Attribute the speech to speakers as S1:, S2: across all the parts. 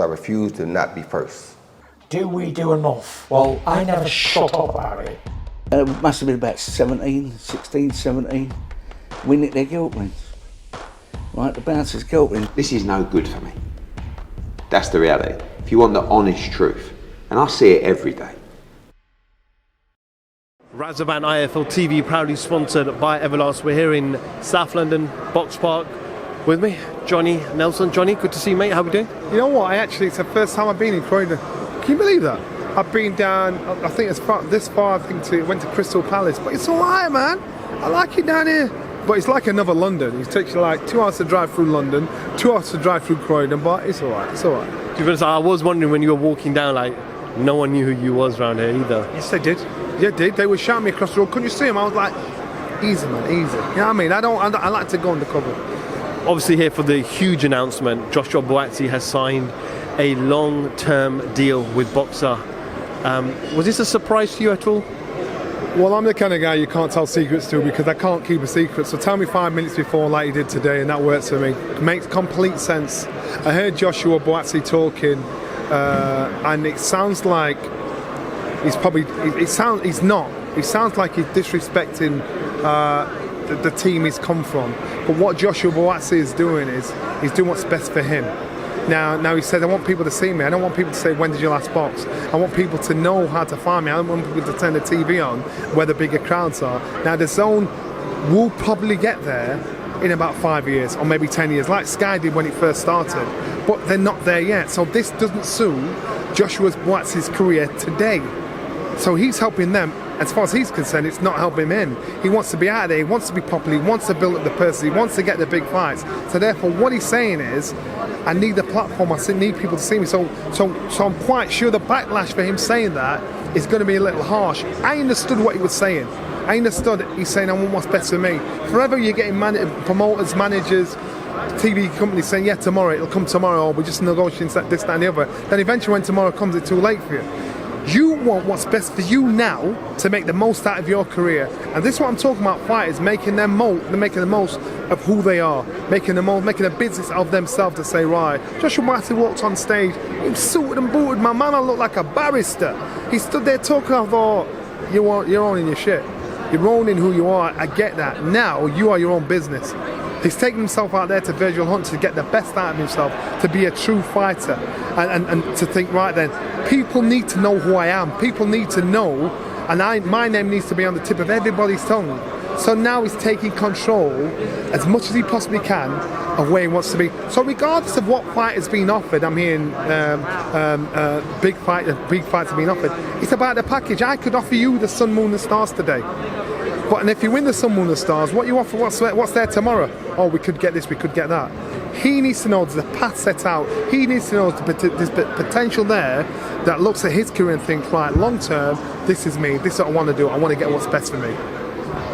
S1: I refuse to not be first.
S2: Do we do enough? Well, I never shut up about it.
S3: It must have been about 16, 17. We nicked their guilt rings. Right, the bouncer's guilt ring.
S4: This is no good for me. That's the reality. If you want the honest truth, and I see it every day.
S5: Razaban IFL TV proudly sponsored by Everlast. We're here in South London, Box Park. With me, Johnny Nelson. Johnny, good to see you, mate. How are we doing?
S6: You know what? It's the first time I've been in Croydon. Can you believe that? I've been down, I think this far, went to Crystal Palace. But it's alright, man. I like it down here. But it's like another London. It takes you like 2 hours to drive through London, 2 hours to drive through Croydon, but it's alright, it's alright.
S5: To be honest, I was wondering when you were walking down, like, no one knew who you was around here either.
S6: Yes, they did. Yeah, they did. They were shouting me across the road. Couldn't you see them? I was like, easy, man, easy. You know what I mean? I like to go undercover.
S5: Obviously here for the huge announcement, Joshua Buatsi has signed a long-term deal with Boxer. Was this a surprise to you at all?
S6: Well, I'm the kind of guy you can't tell secrets to because I can't keep a secret. So tell me 5 minutes before like you did today and that works for me. It makes complete sense. I heard Joshua Buatsi talking and it sounds like he's probably, he's not. It sounds like he's disrespecting the team he's come from. But what Joshua Buatsi is doing is he's doing what's best for him. Now he said, I want people to see me. I don't want people to say, when did you last box? I want people to know how to find me. I don't want people to turn the TV on where the bigger crowds are. Now the Zone will probably get there in about 5 years or maybe 10 years, like Sky did when it first started. But they're not there yet. So this doesn't suit Joshua Buatsi's career today. So he's helping them. As far as he's concerned, it's not helping him. He wants to be out there, he wants to be popular, he wants to build up the person, he wants to get the big fights. So therefore what he's saying is, I need the platform, I need people to see me. So I'm quite sure the backlash for him saying that is going to be a little harsh. I understood what he was saying. I understood he's saying, I want what's best for me. Forever you're getting promoters, managers, TV companies saying, yeah, tomorrow, it'll come tomorrow, or we're just negotiating this, that and the other. Then eventually when tomorrow comes, it's too late for you. You want what's best for you now to make the most out of your career. And this is what I'm talking about, fighters making the most of who they are, making a business of themselves to say, right, Joshua Buatsi walked on stage, he was suited and booted, my man, I looked like a barrister. He stood there talking, I thought, you're owning your shit. You're owning who you are, I get that. Now you are your own business. He's taking himself out there to virtual hunt to get the best out of himself, to be a true fighter, and to think, right then, people need to know who I am. People need to know, and my name needs to be on the tip of everybody's tongue. So now he's taking control as much as he possibly can of where he wants to be. So regardless of what fight is being offered, I'm hearing big fights are being offered. It's about the package. I could offer you the Sun, Moon and Stars today. And if you win the Sun, Moon and Stars, what you offer, what's there tomorrow? Oh, we could get this, we could get that. He needs to know there's a path set out. He needs to know there's potential there that looks at his career and thinks, right, long term, this is me, this is what I want to do, I want to get what's best for me.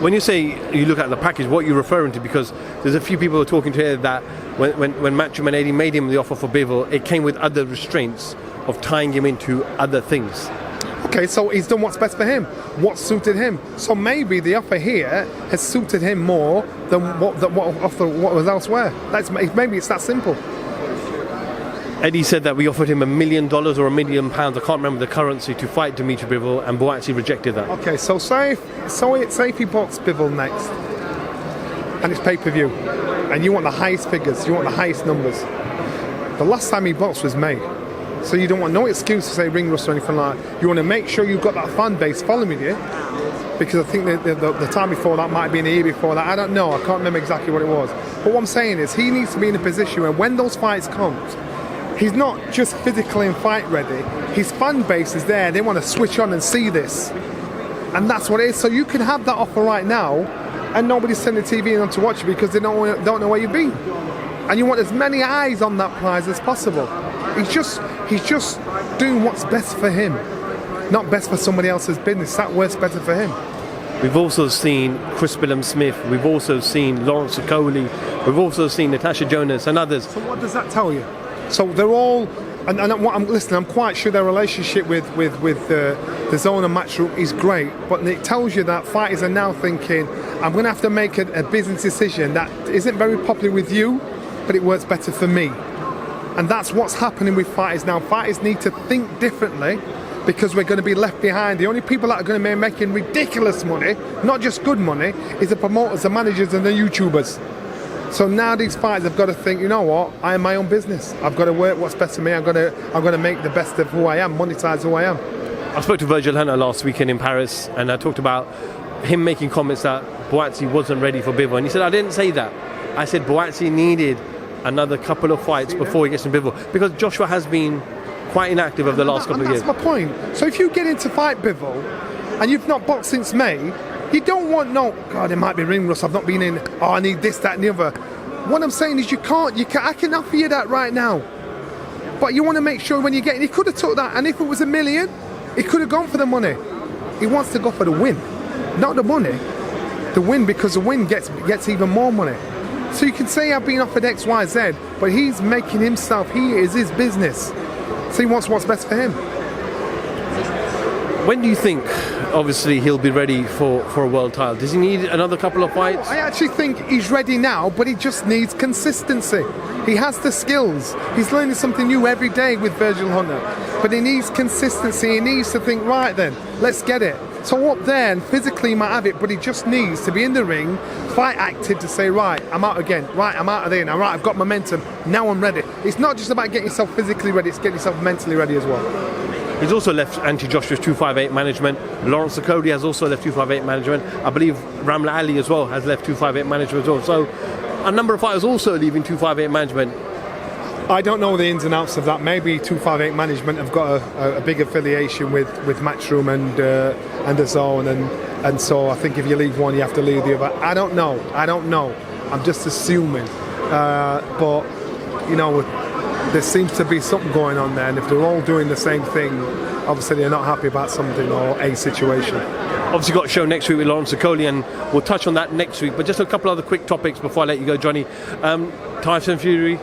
S5: When you say you look at the package, what are you referring to? Because there's a few people who are talking to here that when Matchroom and AD made him the offer for Bivol, it came with other restraints of tying him into other things.
S6: Okay, so he's done what's best for him, what suited him. So maybe the offer here has suited him more than what was elsewhere. Maybe it's that simple.
S5: Eddie said that we offered him $1 million or £1 million, I can't remember the currency, to fight Dimitri Bivol, and Buatsi rejected that.
S6: Okay, so say if he bought Bivol next, and it's pay-per-view, and you want the highest figures, you want the highest numbers. The last time he boxed was May. So you don't want no excuse to say ring rust or anything like that. You want to make sure you've got that fan base following you, because I think the time before that might be in the year before that. I don't know, I can't remember exactly what it was. But what I'm saying is he needs to be in a position where when those fights come, he's not just physically and fight ready, his fan base is there, they want to switch on and see this. And that's what it is. So you can have that offer right now and nobody's sending the TV on to watch you because they don't know where you've been. And you want as many eyes on that prize as possible. He's just doing what's best for him, not best for somebody else's business. That works better for him.
S5: We've also seen Chris Billum-Smith, we've also seen Lawrence Okoli, we've also seen Natasha Jonas and others.
S6: So what does that tell you? So they're all, and I'm quite sure their relationship with the Zone and Matchroom is great, but it tells you that fighters are now thinking, I'm going to have to make a business decision that isn't very popular with you, but it works better for me. And that's what's happening with fighters now. Fighters need to think differently because we're going to be left behind. The only people that are going to be making ridiculous money, not just good money, is the promoters, the managers and the YouTubers. So now these fighters have got to think, you know what, I am my own business. I've got to work what's best for me. I've got to make the best of who I am, monetize who I am.
S5: I spoke to Virgil Hunter last weekend in Paris, and I talked about him making comments that Buatsi wasn't ready for Bivol. And he said, I didn't say that. I said Buatsi needed another couple of fights before he gets in Bivol, because Joshua has been quite inactive over the last couple of years.
S6: That's my point. So if you get into fight Bivol and you've not boxed since May, you don't want God, there might be ring rust, I've not been in, I need this, that and the other. What I'm saying is you can't, I can offer you that right now. But you want to make sure when you get in, he could have took that, and if it was $1 million, he could have gone for the money. He wants to go for the win, not the money. The win, because the win gets even more money. So you can say I've been offered X, Y, Z, but he's making himself, he is his business. So he wants what's best for him.
S5: When do you think, obviously, he'll be ready for a world title? Does he need another couple of fights?
S6: I actually think he's ready now, but he just needs consistency. He has the skills. He's learning something new every day with Virgil Hunter. But he needs consistency. He needs to think, right then, let's get it. So up there, and physically he might have it, but he just needs to be in the ring, fight active to say, right, I'm out again. Right, I'm out of there now. Right, I've got momentum. Now I'm ready. It's not just about getting yourself physically ready, it's getting yourself mentally ready as well.
S5: He's also left Anti-Joshua's 258 management. Lawrence Okoli has also left 258 management. I believe Ramla Ali as well has left 258 management as well. So a number of fighters also leaving 258 management.
S6: I don't know the ins and outs of that. Maybe 258 management have got a big affiliation with Matchroom and the Zone, and so I think if you leave one, you have to leave the other. I don't know. I'm just assuming. But you know, there seems to be something going on there, and if they're all doing the same thing, obviously they're not happy about something or a situation.
S5: Obviously got a show next week with Lawrence Okoli, and we'll touch on that next week. But just a couple other quick topics before I let you go, Johnny. Tyson Fury,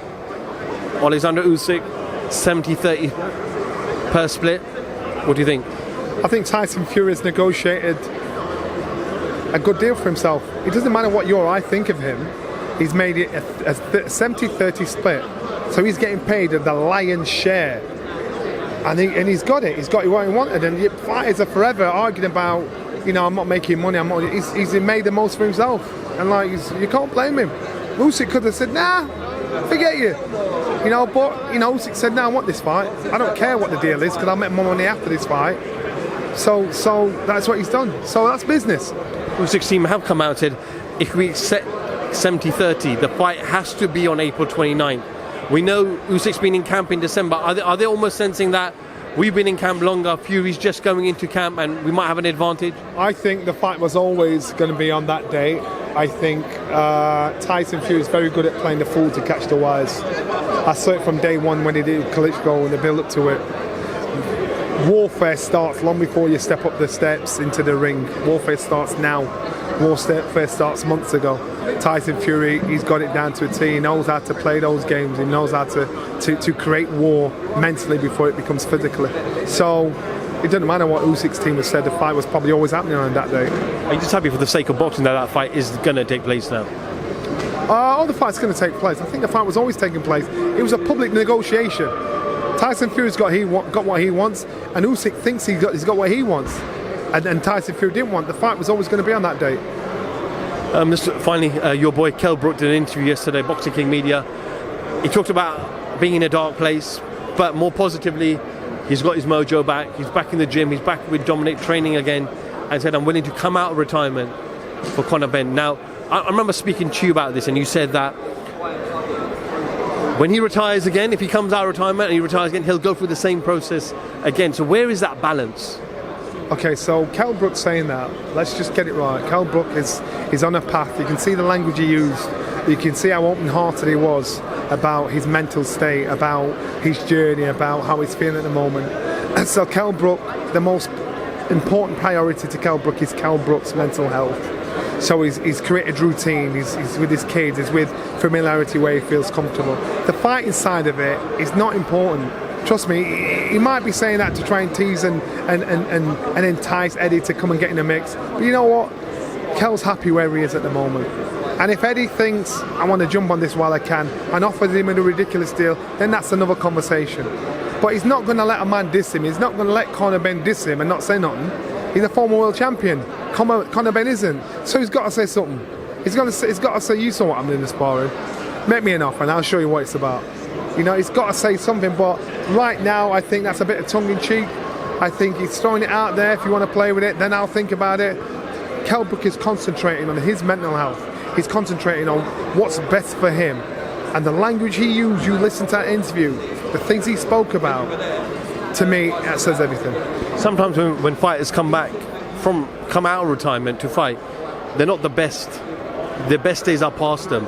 S5: Alexander Usyk, 70-30 per split. What do you think?
S6: I think Tyson Fury has negotiated a good deal for himself. It doesn't matter what you or I think of him. He's made it a 70-30 split. So he's getting paid the lion's share. And he's got it. He's got what he wanted. And fighters are forever arguing about, you know, I'm not making money. He's made the most for himself. And like, you can't blame him. Usyk could have said, nah, forget you. You know, but, you know, Usyk said, no, I want this fight. I don't care what the deal is, because I'll make more money after this fight. So that's what he's done. So that's business.
S5: Usyk's team have come out and said, if we set 70-30, the fight has to be on April 29th. We know Usyk's been in camp in December. Are they almost sensing that we've been in camp longer, Fury's just going into camp, and we might have an advantage?
S6: I think the fight was always going to be on that date. I think Tyson Fury is very good at playing the fool to catch the wise. I saw it from day one when he did Klitschko and the build up to it. Warfare starts long before you step up the steps into the ring. Warfare starts now. Warfare starts months ago. Tyson Fury, he's got it down to a T. He knows how to play those games. He knows how to create war mentally before it becomes physically. So it doesn't matter what Usyk's team has said, the fight was probably always happening on that day.
S5: Are you just happy for the sake of boxing that fight is going to take place now?
S6: All the fight's going to take place. I think the fight was always taking place. It was a public negotiation. Tyson Fury's got what he wants, and Usyk thinks he's got what he wants. And Tyson Fury didn't want. The fight was always going to be on that date.
S5: Just finally, your boy Kell Brook did an interview yesterday, Boxing King Media. He talked about being in a dark place, but more positively, he's got his mojo back. He's back in the gym. He's back with Dominic training again, and said, I'm willing to come out of retirement for Conor Benn. Now, I remember speaking to you about this, and you said that when he retires again, if he comes out of retirement and he retires again, he'll go through the same process again. So where is that balance?
S6: Okay, so Kell Brook's saying that. Let's just get it right. Kell Brook is on a path. You can see the language he used. You can see how open-hearted he was about his mental state, about his journey, about how he's feeling at the moment. And so Kell Brook, the most important priority to Kell Brook is Kell Brook's mental health. So he's created routine, he's with his kids, he's with familiarity where he feels comfortable. The fighting side of it is not important. Trust me, he might be saying that to try and tease and entice Eddie to come and get in the mix. But you know what? Kell's happy where he is at the moment. And if Eddie thinks I want to jump on this while I can and offers him a ridiculous deal, then that's another conversation. But he's not going to let a man diss him. He's not going to let Conor Benn diss him and not say nothing. He's a former world champion. Conor Benn isn't. So he's got to say something. He's got to say, you saw what I'm in the sparring. Make me an offer and I'll show you what it's about. You know, he's got to say something. But right now, I think that's a bit of tongue-in-cheek. I think he's throwing it out there. If you want to play with it, then I'll think about it. Kell Brook is concentrating on his mental health. He's concentrating on what's best for him. And the language he used, you listen to that interview, the things he spoke about, to me, that says everything.
S5: Sometimes when fighters come out of retirement to fight, they're not the best. Their best days are past them.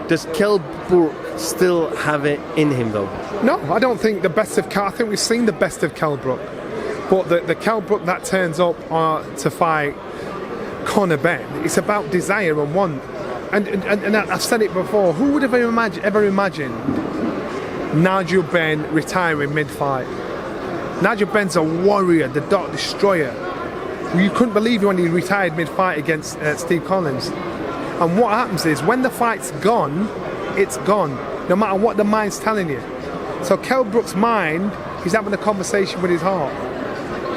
S5: Does Kell Brook still have it in him, though?
S6: No, I don't think the best of Kell. I think we've seen the best of Kell Brook. But the Kell Brook that turns up to fight Conor Benn, it's about desire and want. And I've said it before, who would have ever imagined Nigel Benn retiring mid-fight? Nigel Benn's a warrior, the Dark Destroyer. You couldn't believe it when he retired mid-fight against Steve Collins. And what happens is, when the fight's gone, it's gone, no matter what the mind's telling you. So Kell Brook's mind, he's having a conversation with his heart.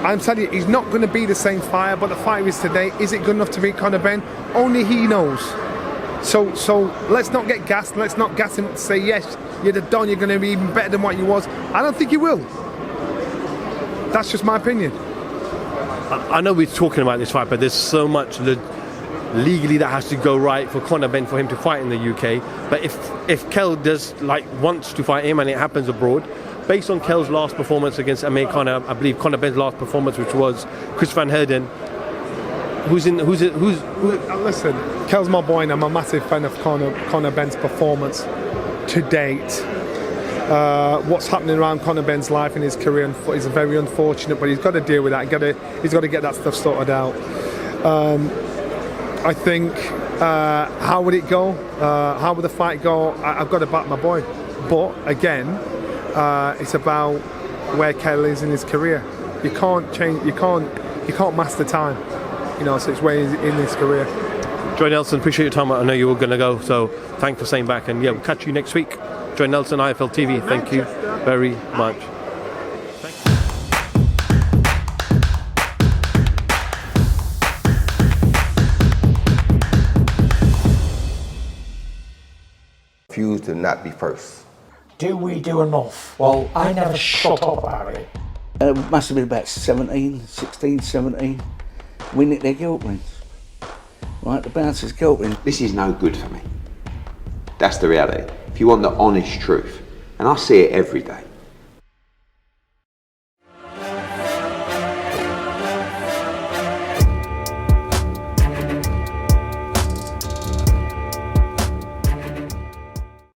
S6: I'm telling you, he's not going to be the same fighter, but the fighter is today, is it good enough to beat Conor Benn? Only he knows. So let's not get gassed, let's not gas him to say, yes, you're the Don, you're going to be even better than what you was. I don't think he will. That's just my opinion.
S5: I know we're talking about this fight, but there's so much legally that has to go right for Conor Benn for him to fight in the UK. But if Kell wants to fight him and it happens abroad, based on Kell's last performance against Amir Khan, I believe Conor Benn's last performance, which was Chris Van Herden.
S6: Listen, Kell's my boy and I'm a massive fan of Conor Benn's performance to date. What's happening around Conor Benn's life and his career is very unfortunate, but he's got to deal with that. He's got to get that stuff sorted out. I think, how would it go? How would the fight go? I've got to back my boy. But again, it's about where Kell is in his career. You can't change. You can't master time. You know, so it's where he's in his career.
S5: Joy Nelson, appreciate your time. I know you were going to go, so thanks for staying back. And yeah, we'll catch you next week. Joy Nelson, IFL TV. Thank you very much.
S1: Refuse to not be first.
S2: Do we do enough? Well, I never shut up about it.
S3: It must have been about 16, 17. We nicked their guilt rings. Right, the bouncer's guilt ring.
S4: This is no good for me. That's the reality. If you want the honest truth, and I see it every day,